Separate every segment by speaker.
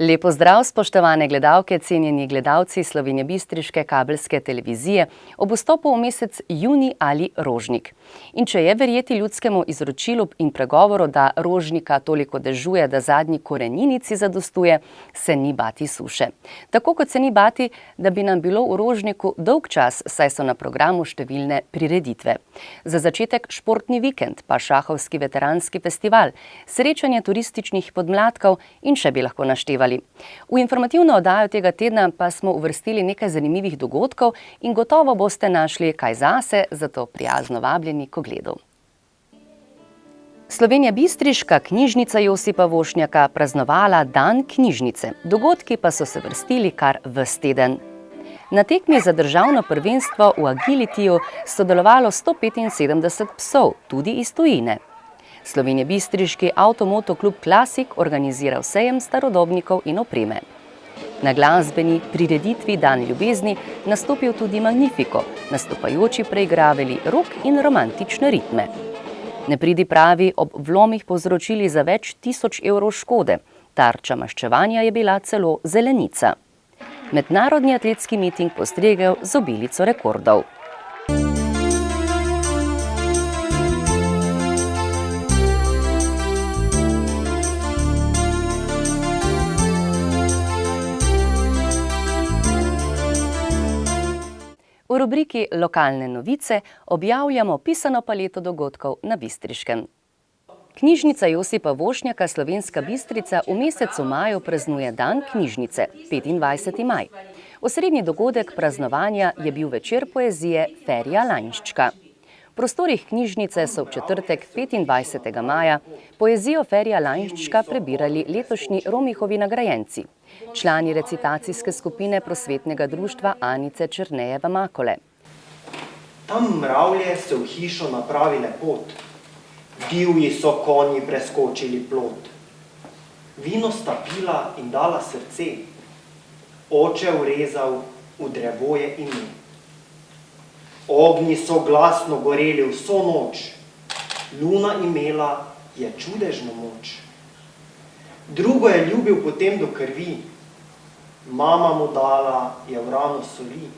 Speaker 1: Lep pozdrav, spoštovane gledalke, cenjeni gledalci slovenjebistriške kabelske televizije ob vstopu v mesec junij ali rožnik. In če je verjeti ljudskemu izročilu in pregovoru, da rožnika toliko dežuje, da zadnji koreninici zadostuje, se ni bati suše. Tako kot se ni bati, da bi nam bilo v rožniku dolg čas, saj so na programu številne prireditve. Za začetek športni vikend, pa šahovski veteranski festival, srečanje turističnih podmladkov in še bi lahko naštevali. V informativno oddajo tega tedna pa smo uvrstili nekaj zanimivih dogodkov in gotovo boste našli kaj zase, zato prijazno vabljeni k ogledu. Slovenjebistriška knjižnica Josipa Vošnjaka praznovala Dan knjižnice, dogodki pa so se vrstili kar ves teden. Na tekmi za državno prvenstvo v Agilitiju sodelovalo 175 psov, tudi iz tujine. Slovenjebistriški Avtomoto klub Klasik organiziral sejem starodobnikov in opreme. Na glasbeni prireditvi Dan ljubezni nastopil tudi Magnifico, nastopajoči preigravali rock in romantične ritme. Nepridipravi ob vlomih povzročili za več tisoč evrov škode, tarča maščevanja je bila celo zelenica. Mednarodni atletski miting postregel z obilico rekordov. V rubriki Lokalne novice objavljamo pisano paleto dogodkov na Bistriškem. Knjižnica Josipa Vošnjaka Slovenska Bistrica v mesecu maju praznuje Dan knjižnice, 25. maj. Osrednji dogodek praznovanja je bil večer poezije Ferija Lainščka. V prostorih knjižnice so v četrtek 25. maja poezijo Ferija Lainščka prebirali letošnji Romihovi nagrajenci, člani recitacijske skupine prosvetnega društva Anice Černejeva Makole.
Speaker 2: Tam mravlje so v hišo napravile pot, divji so konji preskočili plot. Vino sta pila in dala srce, oče urezal v drevoje ime. Ognji so glasno goreli vso noč, luna imela je čudežno moč. Drugo je ljubil potem do krvi, mama mu dala je v rano soli.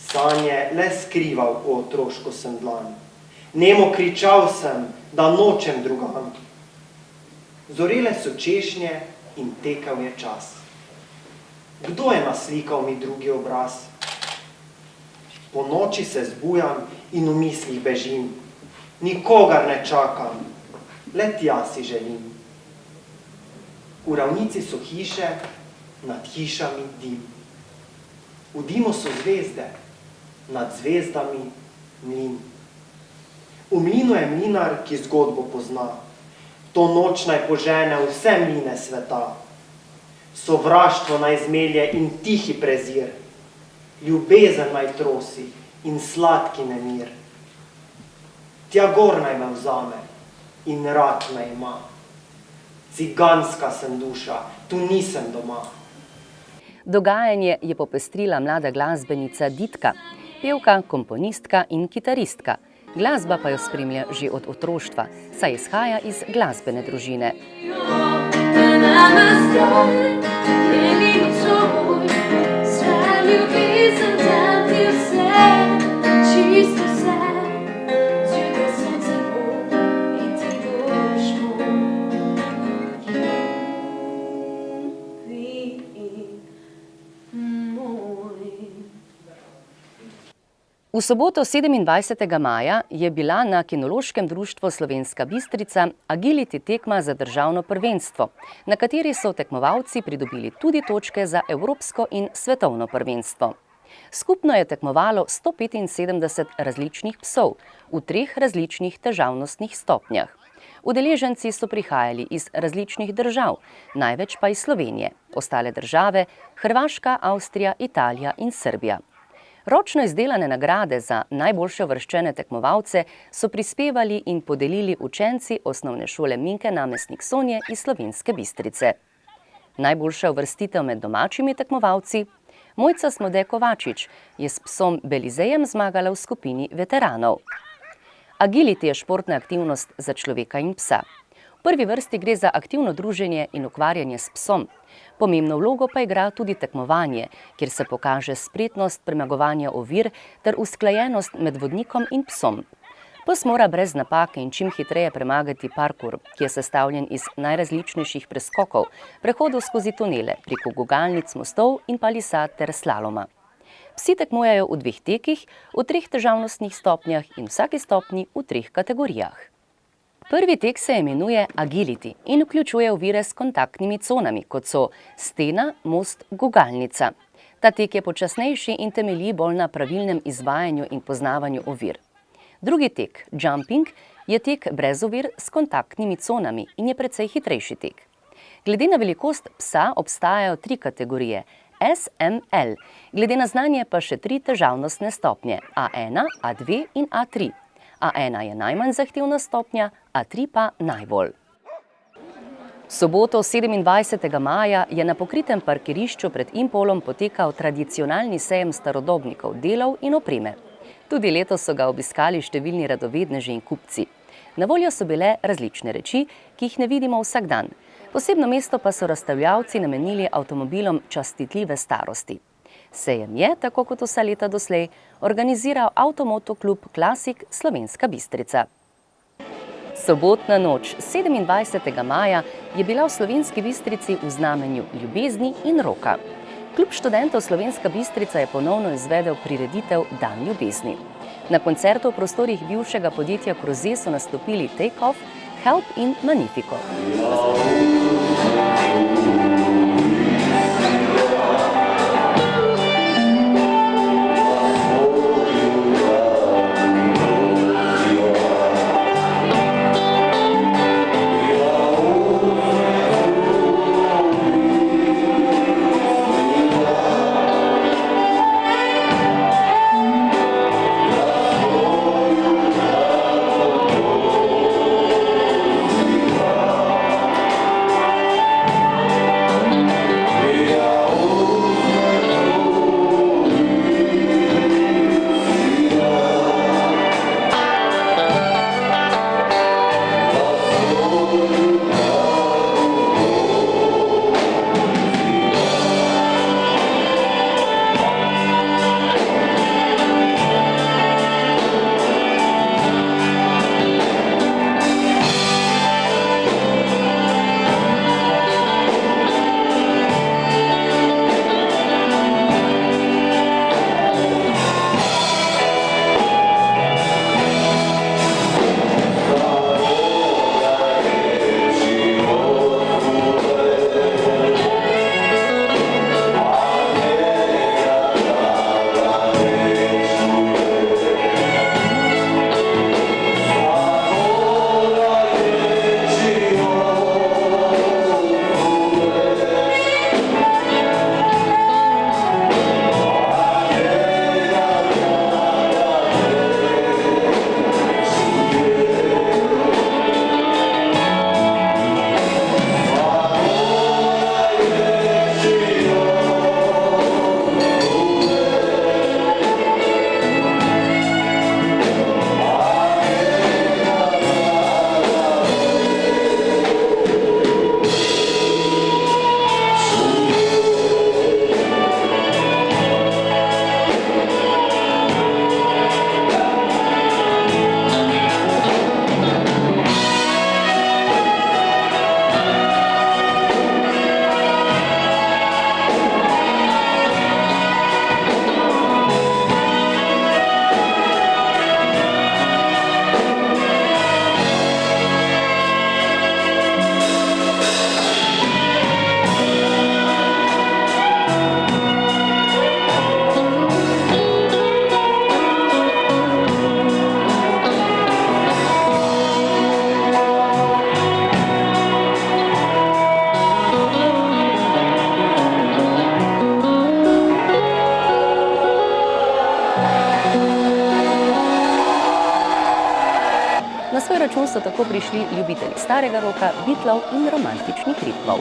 Speaker 2: Sanje le skrival v otroško sem dlan, nemo kričal sem, da nočem drugam. Zorele so češnje in tekel je čas. Kdo je naslikal mi drugi obraz? Po noči se zbujam in v mislih bežim, nikogar ne čakam, le tja si želim. V ravnici so hiše, nad hišami dim. V dimu so zvezde, nad zvezdami mlin. V mlinu je mlinar, ki zgodbo pozna. To noč naj požene vse mline sveta. Sovraštvo naj zmelje in tihi prezir. Ljubezen naj trosi in sladki nemir. Tja gor naj me vzame in rad me ima. Ciganska sem duša, tu nisem doma.
Speaker 1: Dogajanje je popestrila mlada glasbenica Ditka, pevka, komponistka in kitaristka. Glasba pa jo spremlja že od otroštva, saj izhaja iz glasbene družine. V soboto 27. maja je bila na Kinološkem društvu Slovenska Bistrica Agility tekma za državno prvenstvo, na kateri so tekmovalci pridobili tudi točke za evropsko in svetovno prvenstvo. Skupno je tekmovalo 175 različnih psov v 3 različnih težavnostnih stopnjah. Udeleženci so prihajali iz različnih držav, največ pa iz Slovenije, ostale države Hrvaška, Avstrija, Italija in Srbija. Ročno izdelane nagrade za najboljše uvrščene tekmovalce so prispevali in podelili učenci osnovne šole Minke Namestnik Sonje iz Slovenske Bistrice. Najboljša uvrstitev med domačimi tekmovalci, Mojca Smode Kovačič, je s psom Belizejem zmagala v skupini veteranov. Agility je športna aktivnost za človeka in psa. V prvi vrsti gre za aktivno druženje in ukvarjanje s psom. Pomembno vlogo pa igra tudi tekmovanje, kjer se pokaže spretnost premagovanja ovir ter usklajenost med vodnikom in psom. Pes mora brez napake in čim hitreje premagati parkour, ki je sestavljen iz najrazličnejših preskokov, prehodov skozi tunele, preko gugalnic, mostov in palisad ter slaloma. Psi tekmujejo v 2 tekih, v 3 težavnostnih stopnjah in vsaki stopnji v 3 kategorijah. Prvi tek se imenuje Agility in vključuje ovire s kontaktnimi conami, kot so stena, most, gugalnica. Ta tek je počasnejši in temelji bolj na pravilnem izvajanju in poznavanju ovir. Drugi tek, Jumping, je tek brez ovir s kontaktnimi conami in je precej hitrejši tek. Glede na velikost psa obstajajo 3 kategorije, S, M, L, glede na znanje pa še 3 težavnostne stopnje, A1, A2 in A3. A1 je najmanj zahtevna stopnja, A3 pa najbolj. V soboto 27. maja je na pokritem parkirišču pred Impolom potekal tradicionalni sejem starodobnikov, delov in opreme. Tudi letos so ga obiskali številni radovedneži in kupci. Na voljo so bile različne reči, ki jih ne vidimo vsak dan. Posebno mesto pa so razstavljavci namenili avtomobilom častitljive starosti. Sejem je, tako kot vsa leta doslej, organiziral Avtomoto klub Klasik Slovenska Bistrica. Sobotna noč 27. maja je bila v Slovenski Bistrici v znamenju ljubezni in roka. Klub študentov Slovenska Bistrica je ponovno izvedel prireditev Dan ljubezni. Na koncertu v prostorih bivšega podjetja Kroze so nastopili Take Off, Help in Magnifico. Na svoj račun so tako prišli ljubitelji starega roka, Beatlov in romantičnih ritmov.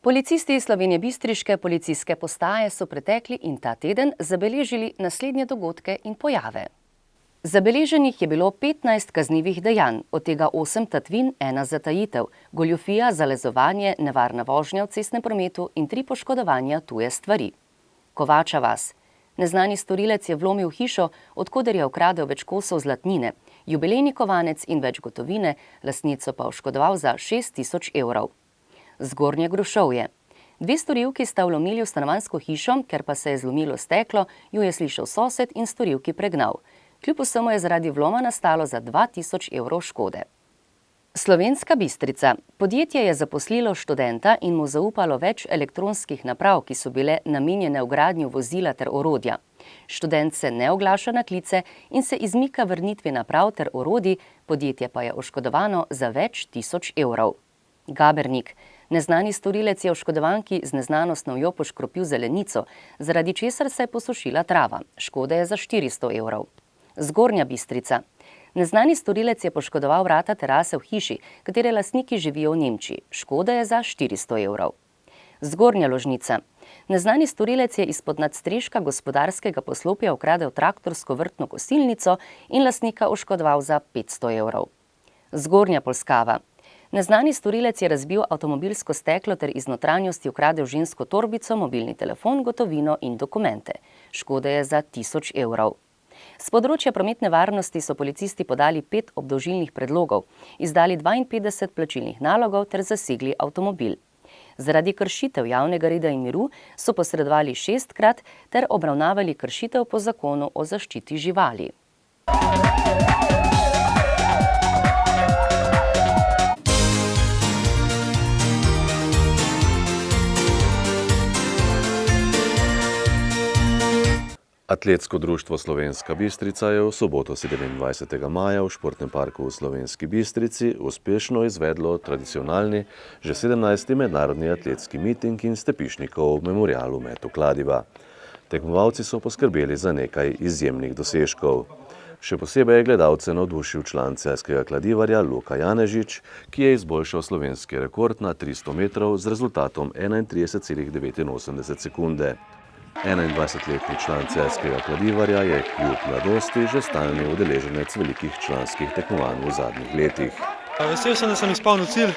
Speaker 1: Policisti iz Slovenjebistriške policijske postaje so pretekli in ta teden zabeležili naslednje dogodke in pojave. Zabeleženih je bilo 15 kaznivih dejanj, od tega 8 tatvin, 1 zatajitev, goljufija, zalezovanje, nevarna vožnja v cestnem prometu in 3 poškodovanja tuje stvari. Kovača vas. Neznani storilec je vlomil v hišo, od koder je ukradel več kosov zlatnine, jubilejni kovanec in več gotovine, lastnico pa oškodoval za 6.000 evrov. Zgornje Grušovje. 2 storilki sta vlomili v stanovanjsko hišo, ker pa se je zlomilo steklo, ju je slišal sosed in storilki pregnal. Kljub vsemu je zaradi vloma nastalo za 2.000 evrov škode. Slovenska Bistrica. Podjetje je zaposlilo študenta in mu zaupalo več elektronskih naprav, ki so bile namenjene vgradnji vozila ter orodja. Študent se ne oglaša na klice in se izmika vrnitvi naprav ter orodij, podjetje pa je oškodovano za več tisoč evrov. Gabernik. Neznani storilec je oškodovanki z neznano snovjo poškropil zelenico, zaradi česar se je posušila trava. Škoda je za 400 evrov. Zgornja Bistrica. Neznani storilec je poškodoval vrata terase v hiši, katere lastniki živijo v Nemčiji. Škoda je za 400 evrov. Zgornja Ložnica. Neznani storilec je izpod nadstreška gospodarskega poslopja ukradel traktorsko vrtno kosilnico in lastnika oškodoval za 500 evrov. Zgornja Polskava. Neznani storilec je razbil avtomobilsko steklo ter iz notranjosti ukradel žensko torbico, mobilni telefon, gotovino in dokumente. Škoda je za 1000 evrov. S področja prometne varnosti so policisti podali 5 obdolžilnih predlogov, izdali 52 plačilnih nalogov ter zasegli avtomobil. Zaradi kršitev javnega reda in miru so posredovali 6-krat ter obravnavali kršitev po zakonu o zaščiti živali.
Speaker 3: Atletsko društvo Slovenska Bistrica je v soboto 27. maja v športnem parku v Slovenski Bistrici uspešno izvedlo tradicionalni, že 17. mednarodni atletski miting in stepišnikov v memorialu metu kladiva. Tekmovalci so poskrbeli za nekaj izjemnih dosežkov. Še posebej je gledalce navdušil član celjskega kladivarja Luka Janežič, ki je izboljšal slovenski rekord na 300 metrov z rezultatom 31,89 sekunde. 21-letni član celjskega kladivarja je kljub mladosti že stalni udeleženec velikih članskih tekmovanj v zadnjih letih.
Speaker 4: Vesel sem, da sem izpolnil cilj,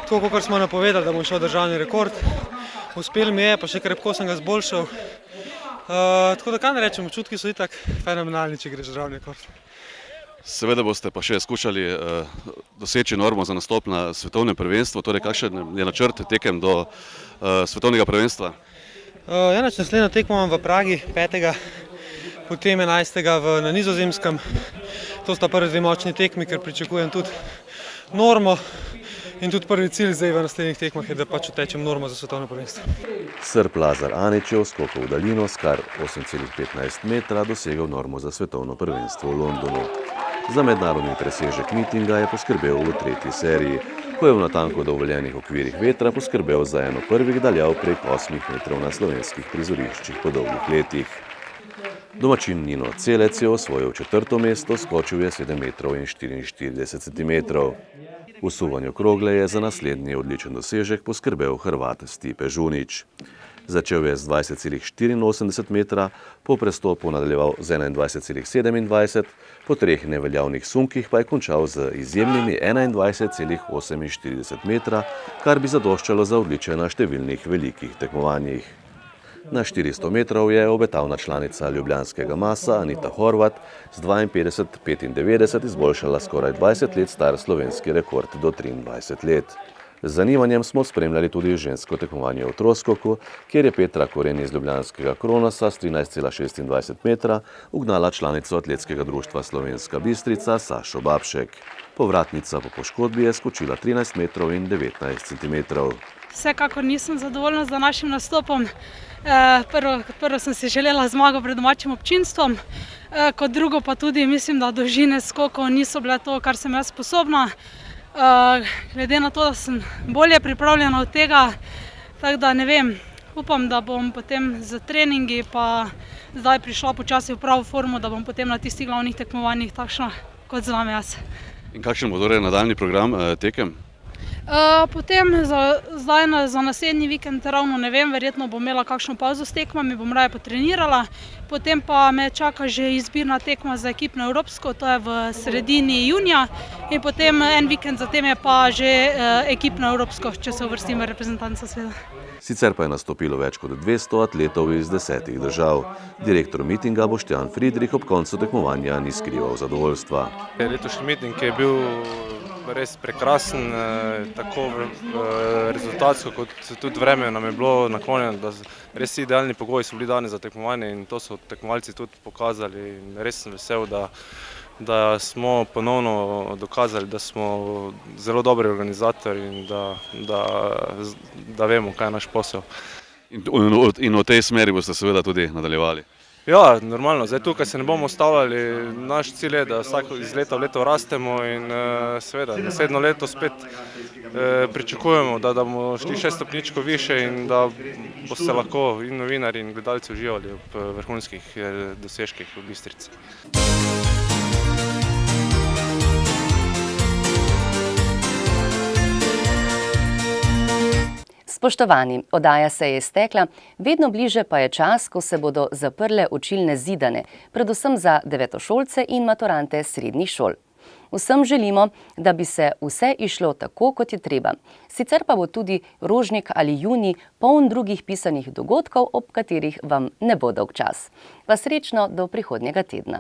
Speaker 4: tako kot smo napovedali, da bom šel državni rekord. Uspel mi je, pa še krepko sem ga zboljšal. Tako da kaj ne rečem, občutki so itak fenomenalni, če greš državni rekord.
Speaker 5: Seveda boste pa še skušali doseči normo za nastop na svetovnem prvenstvu, torej kakšen je načrt tekem do svetovnega prvenstva?
Speaker 4: Naslednjo tekmo imam v Pragi 5., potem 11. na Nizozemskem. To sta prvi 2 močni tekmi, ker pričakujem tudi normo in tudi prvi cilj zdaj v naslednjih tekmah je, da pač utečem normo za svetovno prvenstvo.
Speaker 3: Srb Lazar Anić je v skoku v daljino s kar 8,15 metra dosegel normo za svetovno prvenstvo v Londonu. Za mednarodni presežek mitinga je poskrbel v 3. seriji, ko je v natanko dovoljenih okvirih vetra poskrbel za eno prvih daljav prek 8 metrov na slovenskih prizoriščih po dolgih letih. Domačin Nino Celec je osvojil 4. mesto, skočil je 7 metrov in 44 centimetrov. V suvanju krogle je za naslednji odličen dosežek poskrbel Hrvat Stipe Žunić. Začel je z 20,84 metra, po prestopu nadaljeval z 21,27, po 3 neveljavnih sunkih pa je končal z izjemnimi 21,48 metra, kar bi zadoščalo za odličje na številnih velikih tekmovanjih. Na 400 metrov je obetavna članica ljubljanskega Masa Anita Horvat z 52,95 izboljšala skoraj 20 let star slovenski rekord do 23 let. Z zanimanjem smo spremljali tudi žensko tekmovanje v troskoku, kjer je Petra Koren iz ljubljanskega Kronasa s 13,26 metra ugnala članico Atletskega društva Slovenska Bistrica Sašo Babšek. Povratnica po poškodbi je skočila 13 metrov in 19 centimetrov.
Speaker 6: Vsekakor nisem zadovoljna z našim nastopom. Prvo sem si želela zmago pred domačim občinstvom, kot drugo pa tudi mislim, da dolžine skokov niso bile to, kar sem jaz sposobna. Glede na to, da sem bolje pripravljena od tega, tako da ne vem, upam, da bom potem z treningi pa zdaj prišla počasi v pravo formo, da bom potem na tistih glavnih tekmovanjih takšna, kot znam jaz.
Speaker 5: In kakšen bo torej nadaljnji program tekem?
Speaker 6: Potem zdaj za naslednji vikend ravno ne vem, verjetno bom imela kakšno pavzo s tekmami, bom raje potrenirala. Potem pa me čaka že izbirna tekma za ekipno evropsko, to je v sredini junija. In potem en vikend zatem je pa že ekipno evropsko, če se uvrstim v reprezentanco sveta.
Speaker 3: Sicer pa je nastopilo več kot 200 atletov iz 10 držav. Direktor mitinga Boštjan Friedrich ob koncu tekmovanja ni skrival zadovoljstva.
Speaker 7: Letošnji miting je bil res prekrasen, tako rezultatsko kot tudi vreme nam je bilo naklonjeno, da res idealni pogoji so bili dani za tekmovanje in to so tekmovalci tudi pokazali. In res sem vesel, da smo ponovno dokazali, da smo zelo dobri organizatorji in da vemo, kaj je naš posel.
Speaker 5: In v tej smeri boste seveda tudi nadaljevali.
Speaker 7: Ja, normalno. Zdaj tukaj se ne bomo ustavljali. Naš cilj je, da iz leta v leto rastemo in seveda naslednjo leto spet pričakujemo, da bomo šli še stopničko više in da boste lahko in novinarji in gledalci uživali ob vrhunskih dosežkih v Bistrici.
Speaker 1: Spoštovani, oddaja se je iztekla, vedno bliže pa je čas, ko se bodo zaprle učilne zidane, predvsem za devetošolce in maturante srednjih šol. Vsem želimo, da bi se vse išlo tako, kot je treba. Sicer pa bo tudi Rožnik ali junij poln drugih pisanih dogodkov, ob katerih vam ne bo dolgčas. Pa srečno do prihodnjega tedna.